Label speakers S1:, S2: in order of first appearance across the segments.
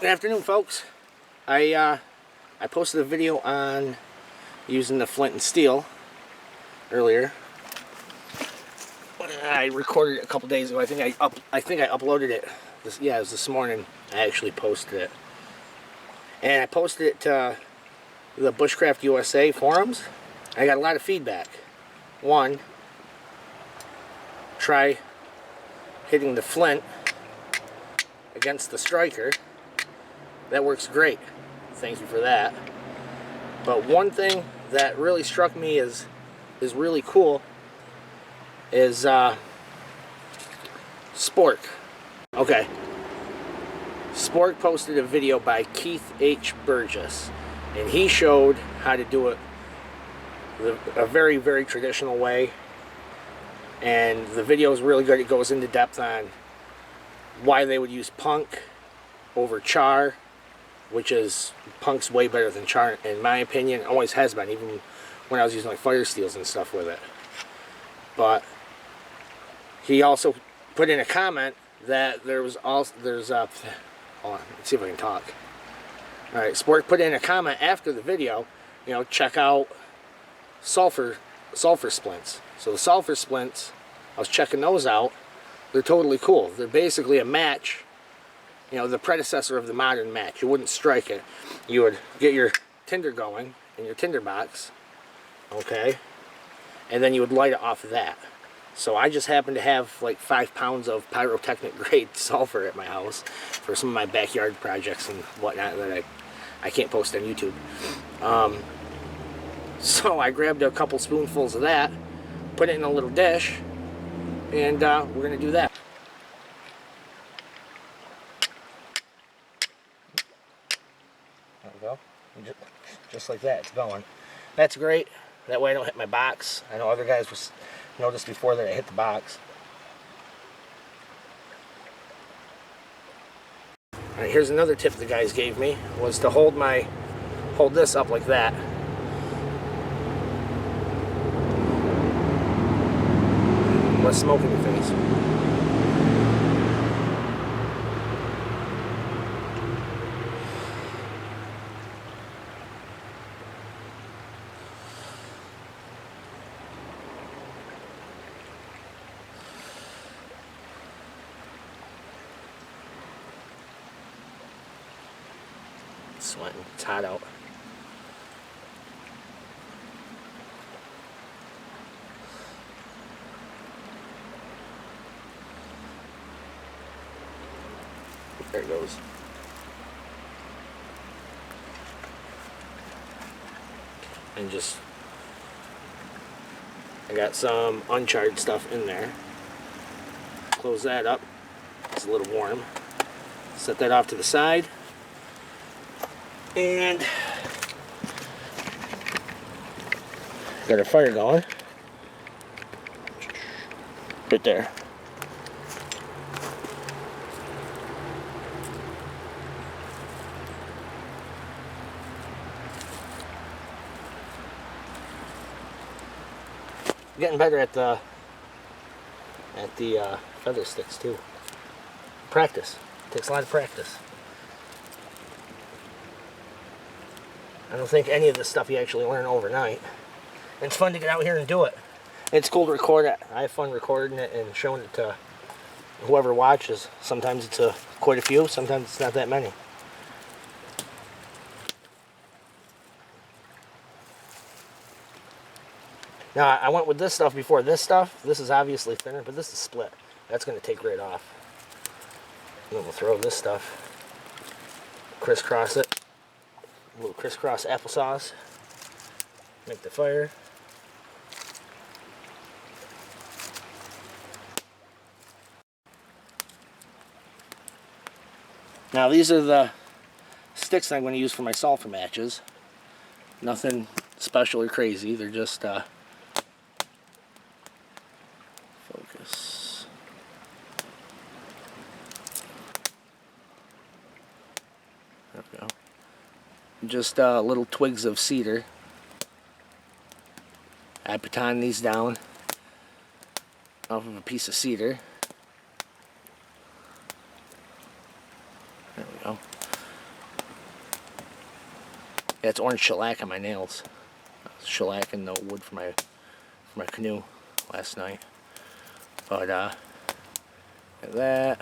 S1: Good afternoon, folks. I posted a video on using the flint and steel earlier. I recorded it a couple days ago. I think I uploaded it. It was this morning. I actually posted it, and I posted it to the Bushcraft USA forums. I got a lot of feedback. One, try hitting the flint against the striker. That works great. Thank you for that. But one thing that really struck me is really cool is Spork. Okay. Spork posted a video by Keith H. Burgess, and he showed how to do it a very, very traditional way. And the video is really good. It goes into depth on why they would use punk over char, which is punk's way better than char in my opinion. It always has been, even when I was using like fire steels and stuff with it. But he also put in a comment that hold on, let's see if I can talk. Alright, Spork put in a comment after the video, check out Sulfur Splints. So the Sulfur Splints, I was checking those out. They're totally cool. They're basically a match, the predecessor of the modern match. You wouldn't strike it. You would get your tinder going in your tinder box, okay, and then you would light it off of that. So I just happen to have like 5 pounds of pyrotechnic grade sulfur at my house for some of my backyard projects and whatnot that I can't post on YouTube. So I grabbed a couple spoonfuls of that, put it in a little dish, and we're going to do that. There we go. Just like that, it's going. That's great. That way I don't hit my box. I know other guys noticed before that I hit the box. Alright, here's another tip the guys gave me, was to hold this up like that. Less smoke in your face. Sweating. It's hot out. There it goes. And I got some uncharred stuff in there. Close that up. It's a little warm. Set that off to the side. And got our fire going. Right there. Getting better at the feather sticks too. Practice. It takes a lot of practice. I don't think any of this stuff you actually learn overnight. And it's fun to get out here and do it. It's cool to record it. I have fun recording it and showing it to whoever watches. Sometimes it's quite a few, sometimes it's not that many. Now, I went with this stuff before this stuff. This is obviously thinner, but this is split. That's going to take right off. And then we'll throw this stuff, crisscross it. A little crisscross applesauce. Make the fire. Now these are the sticks I'm going to use for my sulfur matches. Nothing special or crazy. They're just focus. There we go. Just little twigs of cedar. I baton these down off of a piece of cedar. There we go. Yeah, it's orange shellac on my nails. Shellacking the wood for my canoe last night. But that,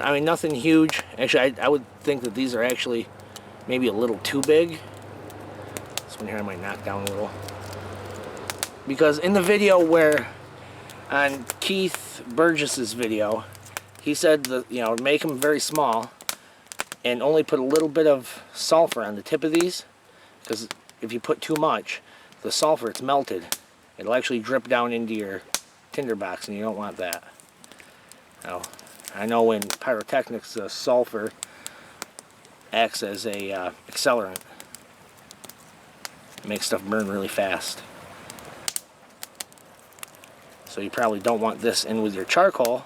S1: I mean, nothing huge. Actually, I would think that these are actually maybe a little too big. This one here I might knock down a little. Because in the video where, on Keith Burgess's video, he said that, you know, make them very small and only put a little bit of sulfur on the tip of these, because if you put too much, the sulfur, it's melted. It'll actually drip down into your tinderbox, and you don't want that. Now, I know in pyrotechnics, the sulfur acts as a accelerant. It makes stuff burn really fast. So you probably don't want this in with your charcoal,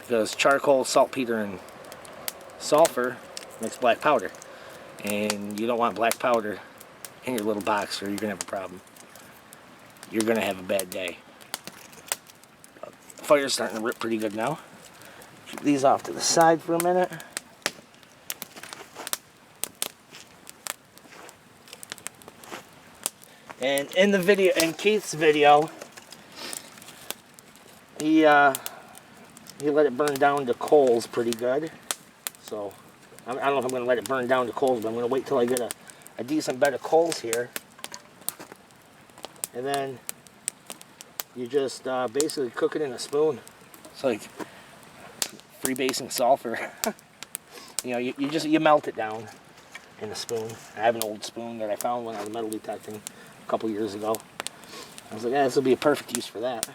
S1: because charcoal, saltpeter, and sulfur makes black powder. And you don't want black powder in your little box, or you're going to have a problem. You're going to have a bad day. The fire's starting to rip pretty good now. Keep these off to the side for a minute. And in the video, in Keith's video, he let it burn down to coals pretty good. So I don't know if I'm going to let it burn down to coals, but I'm going to wait till I get a decent bed of coals here. And then you just basically cook it in a spoon. It's like freebasing sulfur. You know, you melt it down in a spoon. I have an old spoon that I found when I was metal detecting a couple years ago. I was like, yeah, this will be a perfect use for that.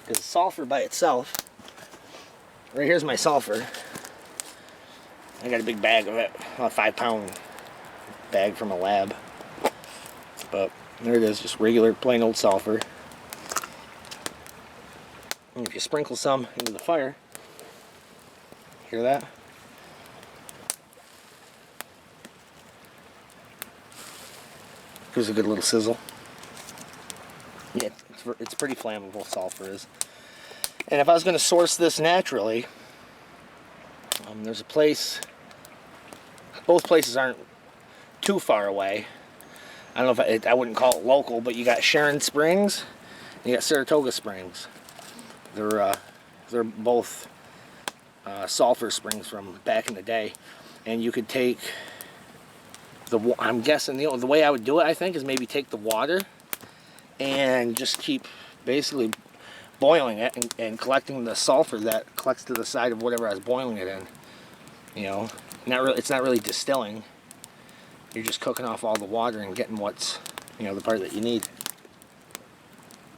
S1: Because sulfur by itself, right here's my sulfur. I got a big bag of it, a 5-pound bag from a lab. But there it is, just regular plain old sulfur. And if you sprinkle some into the fire, hear that? Gives a good little sizzle. Yeah, it's pretty flammable, sulfur is. And if I was going to source this naturally, there's a place, both places aren't too far away. I don't know if I wouldn't call it local, but you got Sharon Springs and you got Saratoga Springs. They're both sulfur springs from back in the day. And you could take I'm guessing the way I would do it, I think, is maybe take the water and just keep basically boiling it and collecting the sulfur that collects to the side of whatever I was boiling it in. You know, it's not really distilling. You're just cooking off all the water and getting what's, you know, the part that you need.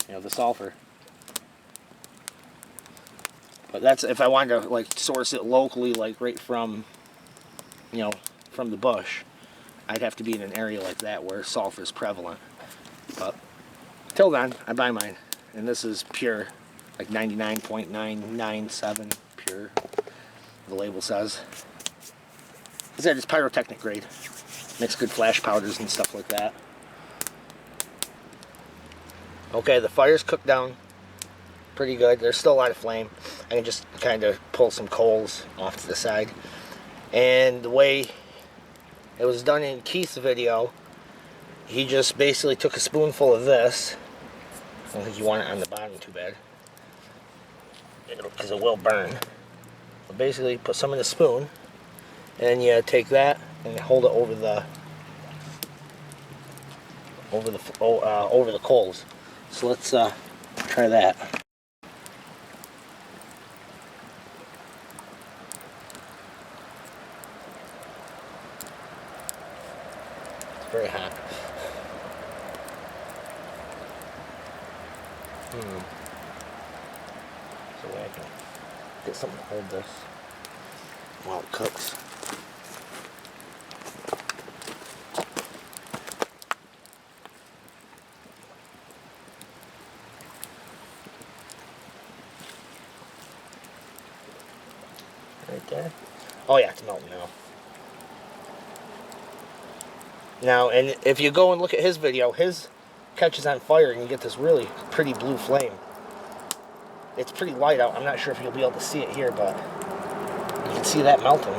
S1: You know, the sulfur. But that's if I wanted to like source it locally, like right from, you know, from the bush. I'd have to be in an area like that where sulfur is prevalent. But till then, I buy mine, and this is pure, like 99.997 pure. The label says. Is that it's pyrotechnic grade? Makes good flash powders and stuff like that. Okay, the fire's cooked down pretty good. There's still a lot of flame. I can just kind of pull some coals off to the side. And the way it was done in Keith's video, he just basically took a spoonful of this. I don't think you want it on the bottom too bad, because it will burn. But basically, put some in a spoon, and then you take that and hold it over the coals. So let's try that. It's very hot. So I can get something to hold this while it cooks. Right there. Oh yeah, it's melting now. Now, and if you go and look at his video, his catches on fire and you get this really pretty blue flame. It's pretty light out. I'm not sure if you'll be able to see it here, but you can see that melting.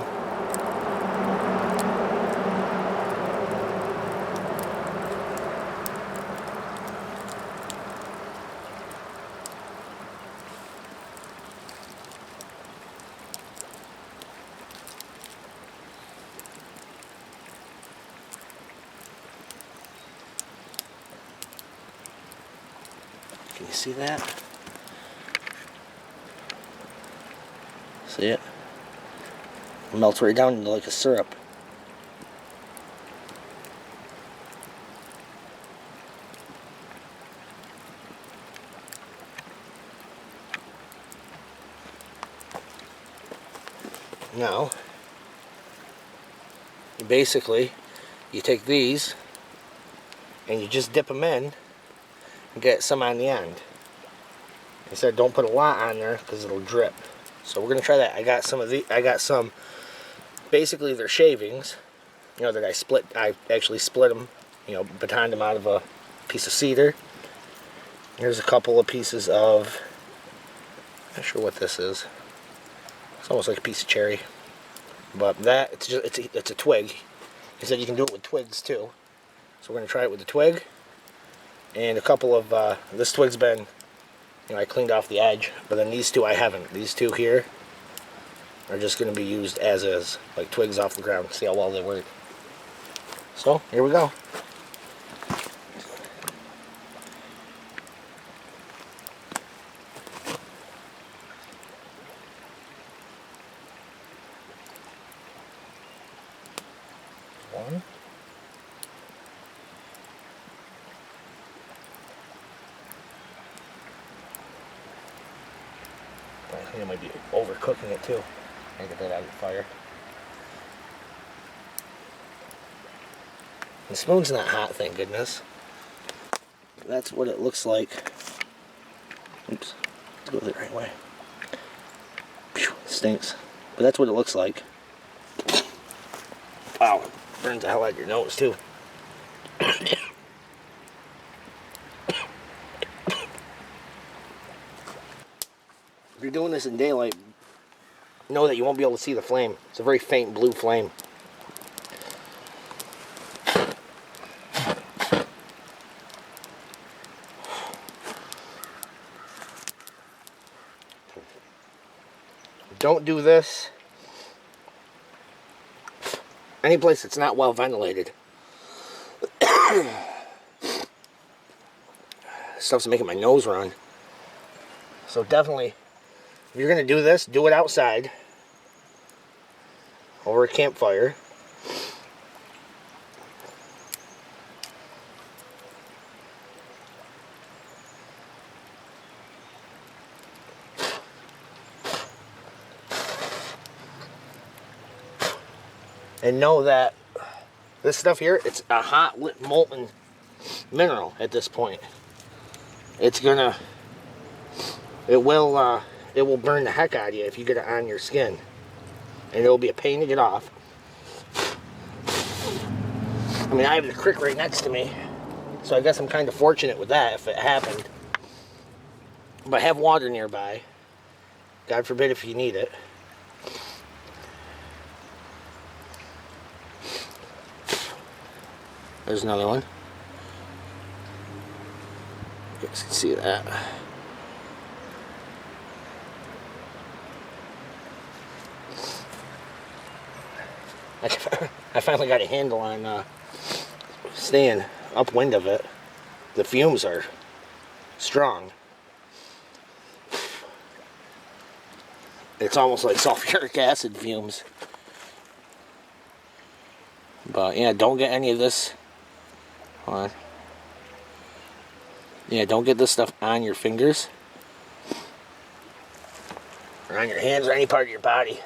S1: Can you see that? See it? It melts right down into like a syrup. Now, basically, you take these and you just dip them in and get some on the end. I said don't put a lot on there because it'll drip. So we're gonna try that. I got some basically they're shavings, you know, that I actually split them, you know, batoned them out of a piece of cedar. Here's a couple of pieces of, I'm not sure what this is. It's almost like a piece of cherry, but that it's a twig. He said you can do it with twigs too, so we're gonna try it with the twig and a couple of this twig's been, you know, I cleaned off the edge, but then these two I haven't. These two here are just gonna be used as is, like twigs off the ground. See how well they work. So here we go. One. I think I might be overcooking it too. I get that out of the fire. The spoon's not hot, thank goodness. That's what it looks like. Oops, let's go the right way. Phew, it stinks. But that's what it looks like. Wow, burns the hell out of your nose too. If you're doing this in daylight, know that you won't be able to see the flame. It's a very faint blue flame. Don't do this any place that's not well ventilated. Stuff's making my nose run. So definitely, if you're gonna do this, do it outside over a campfire. And know that this stuff here, it's a hot lit molten mineral at this point. It will burn the heck out of you if you get it on your skin. And it'll be a pain to get off. I mean, I have the creek right next to me, so I guess I'm kind of fortunate with that if it happened. But have water nearby. God forbid if you need it. There's another one. You guys can see that. I finally got a handle on staying upwind of it. The fumes are strong. It's almost like sulfuric acid fumes. But yeah, don't get any of this. Hold on. Yeah, don't get this stuff on your fingers or on your hands or any part of your body.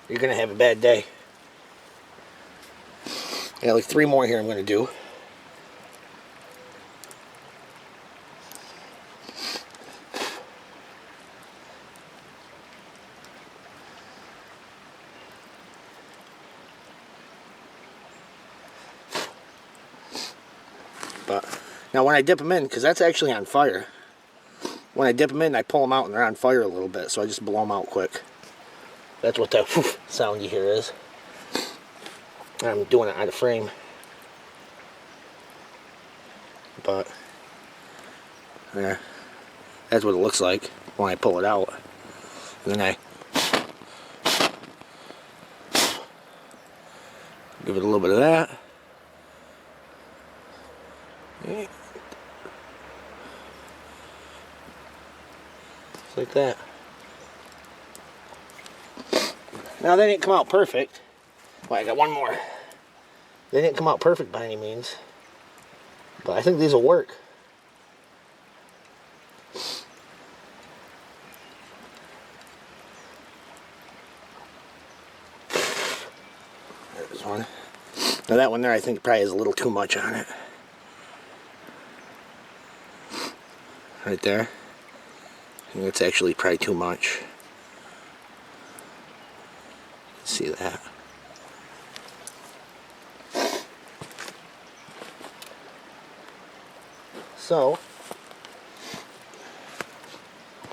S1: You're gonna have a bad day. I got like 3 more here I'm gonna do. But now when I dip them in, because that's actually on fire, when I dip them in, I pull them out and they're on fire a little bit, so I just blow them out quick. That's what that sound you hear is. I'm doing it out of frame. But, yeah, that's what it looks like when I pull it out. And then I give it a little bit of that. Just like that. Now they didn't come out perfect. Well, I got one more. They didn't come out perfect by any means. But I think these will work. There's one. Now that one there I think probably has a little too much on it. Right there. I think it's actually probably too much. See that? So,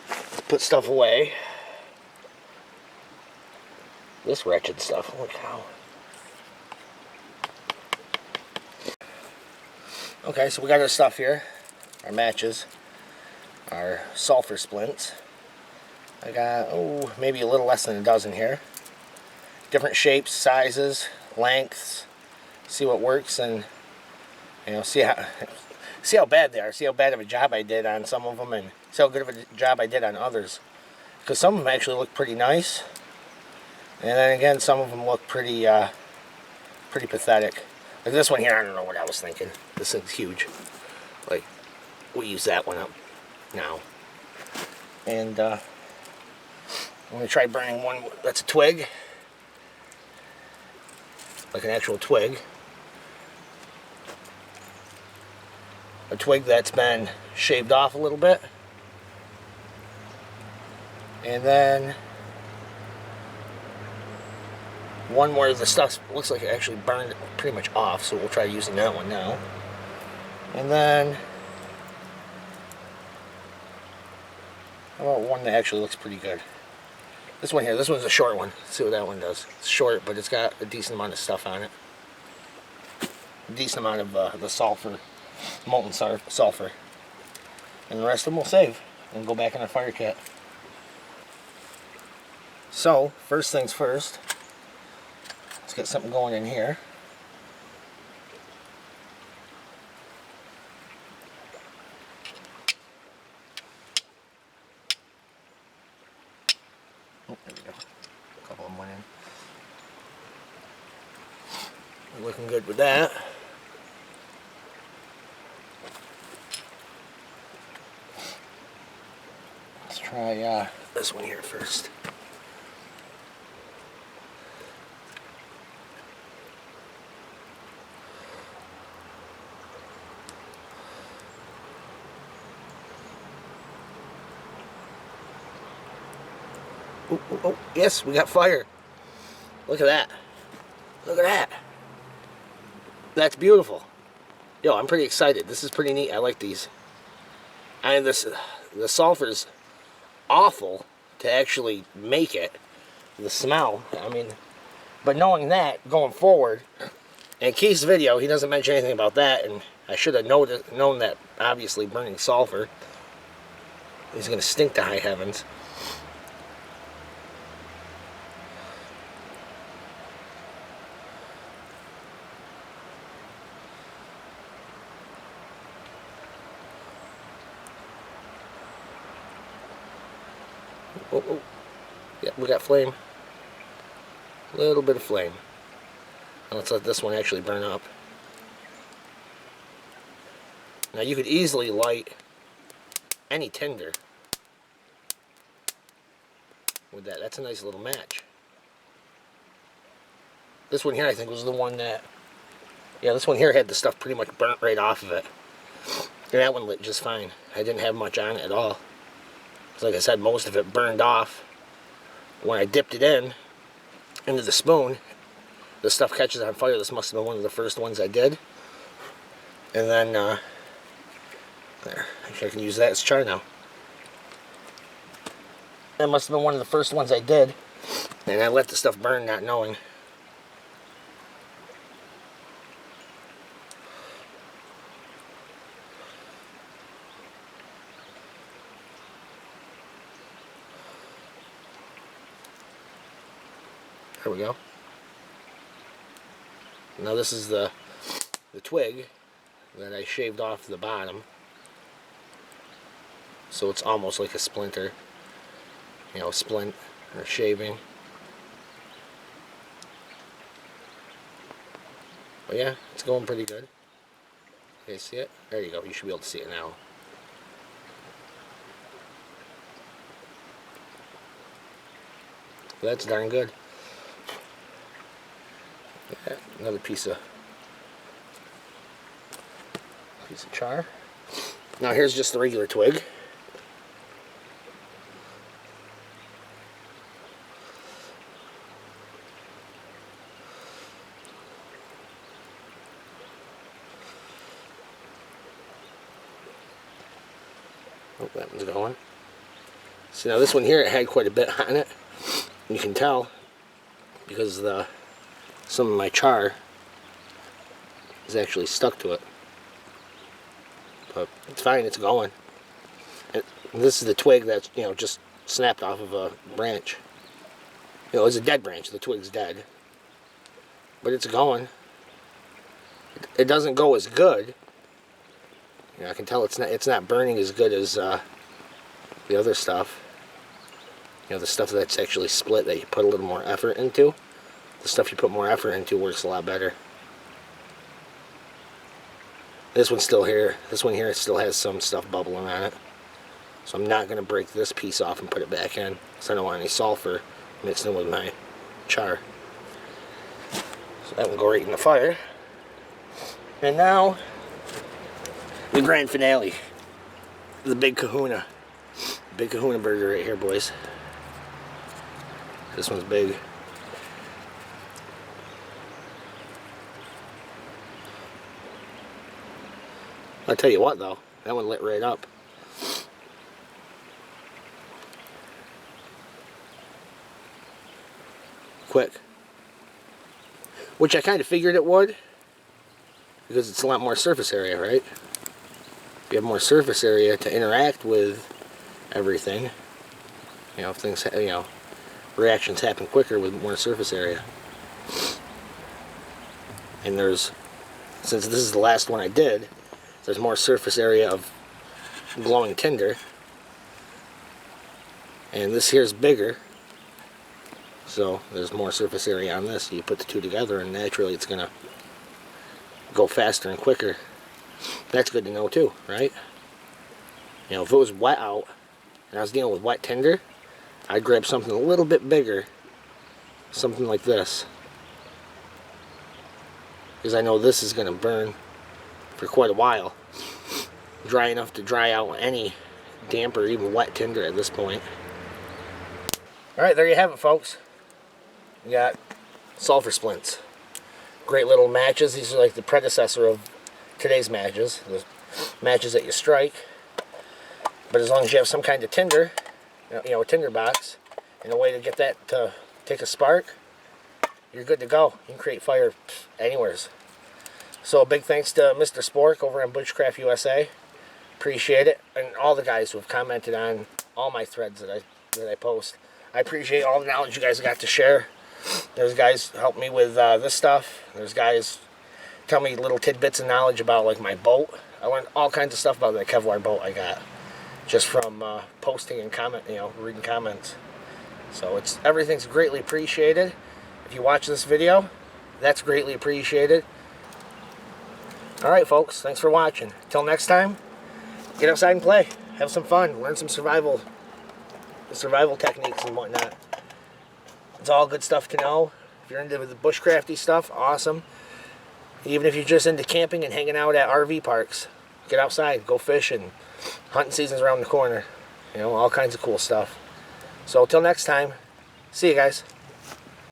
S1: let's put stuff away. This wretched stuff, holy cow. Okay, so we got our stuff here. Our matches. Our sulfur splints. I got, oh, maybe a little less than a dozen here. Different shapes, sizes, lengths. See what works and, you know, see how bad they are. See how bad of a job I did on some of them and see how good of a job I did on others. Because some of them actually look pretty nice. And then again, some of them look pretty pretty pathetic. Like this one here, I don't know what I was thinking. This thing's huge. Like, we'll use that one up now. And I'm going to try burning one that's a twig. Like an actual twig. A twig that's been shaved off a little bit. And then one where the stuff looks like it actually burned pretty much off, so we'll try using that one now. And then how about one that actually looks pretty good? This one here, this one's a short one. Let's see what that one does. It's short, but it's got a decent amount of stuff on it. A decent amount of the sulfur, molten sulfur. And the rest of them we'll save and go back in our fire cat. So, first things first, let's get something going in here. Oh, there we go. A couple of them went in. We're looking good with that. Let's try this one here first. Oh, oh, oh, yes, we got fire. Look at that. Look at that. That's beautiful. Yo, I'm pretty excited. This is pretty neat. I like these. And the sulfur's awful to actually make it. The smell, I mean, but knowing that going forward, in Keith's video, he doesn't mention anything about that, and I should have known that obviously burning sulfur is going to stink to high heavens. Oh, oh. Yeah, we got flame. A little bit of flame. Now let's let this one actually burn up. Now you could easily light any tinder with that. That's a nice little match. This one here I think was the one that, yeah, this one here had the stuff pretty much burnt right off of it. And that one lit just fine. I didn't have much on it at all. Like I said, most of it burned off. When I dipped it into the spoon, the stuff catches on fire. This must have been one of the first ones I did. And then, there, actually I can use that as char now. That must have been one of the first ones I did. And I let the stuff burn not knowing. There we go. Now this is the twig that I shaved off the bottom. So it's almost like a splinter. You know, splint or shaving. But yeah, it's going pretty good. Okay, see it? There you go. You should be able to see it now. That's darn good. Yeah, another piece of char. Now here's just the regular twig. Oh, that one's going. See, now this one here, it had quite a bit on it. You can tell because some of my char is actually stuck to it. But it's fine, it's going. And this is the twig that's, you know, just snapped off of a branch. You know, it's a dead branch, the twig's dead. But it's going. It doesn't go as good. You know, I can tell it's not burning as good as the other stuff. You know, the stuff that's actually split that you put a little more effort into. The stuff you put more effort into works a lot better. This one's still here. This one here still has some stuff bubbling on it. So I'm not going to break this piece off and put it back in, because I don't want any sulfur mixed in with my char. So that will go right in the fire. And now, the grand finale. The big kahuna. Big kahuna burger right here, boys. This one's big. I'll tell you what though, that one lit right up. Quick. Which I kind of figured it would, because it's a lot more surface area, right? If you have more surface area to interact with everything, you know, if things, you know, reactions happen quicker with more surface area. And there's, since this is the last one I did, there's more surface area of glowing tinder. And this here is bigger, so there's more surface area on this. You put the two together and naturally it's gonna go faster and quicker. That's good to know too, right? You know, if it was wet out and I was dealing with wet tinder, I'd grab something a little bit bigger, something like this, because I know this is going to burn for quite a while, dry enough to dry out any damp or even wet tinder at this point. Alright, there you have it, folks. You got sulfur splints. Great little matches. These are like the predecessor of today's matches, the matches that you strike. But as long as you have some kind of tinder, you know, a tinder box, and a way to get that to take a spark, you're good to go. You can create fire anywheres. So a big thanks to Mr. Spork over on Bushcraft USA. Appreciate it. And all the guys who have commented on all my threads that I post. I appreciate all the knowledge you guys got to share. There's guys help me with this stuff. There's guys tell me little tidbits of knowledge about like my boat. I learned all kinds of stuff about that Kevlar boat I got just from posting and reading comments. So everything's greatly appreciated. If you watch this video, that's greatly appreciated. Alright folks, thanks for watching. Till next time, get outside and play. Have some fun. Learn some survival techniques and whatnot. It's all good stuff to know. If you're into the bushcrafty stuff, awesome. Even if you're just into camping and hanging out at RV parks, get outside, go fishing. Hunting season's around the corner. You know, all kinds of cool stuff. So till next time, see you guys.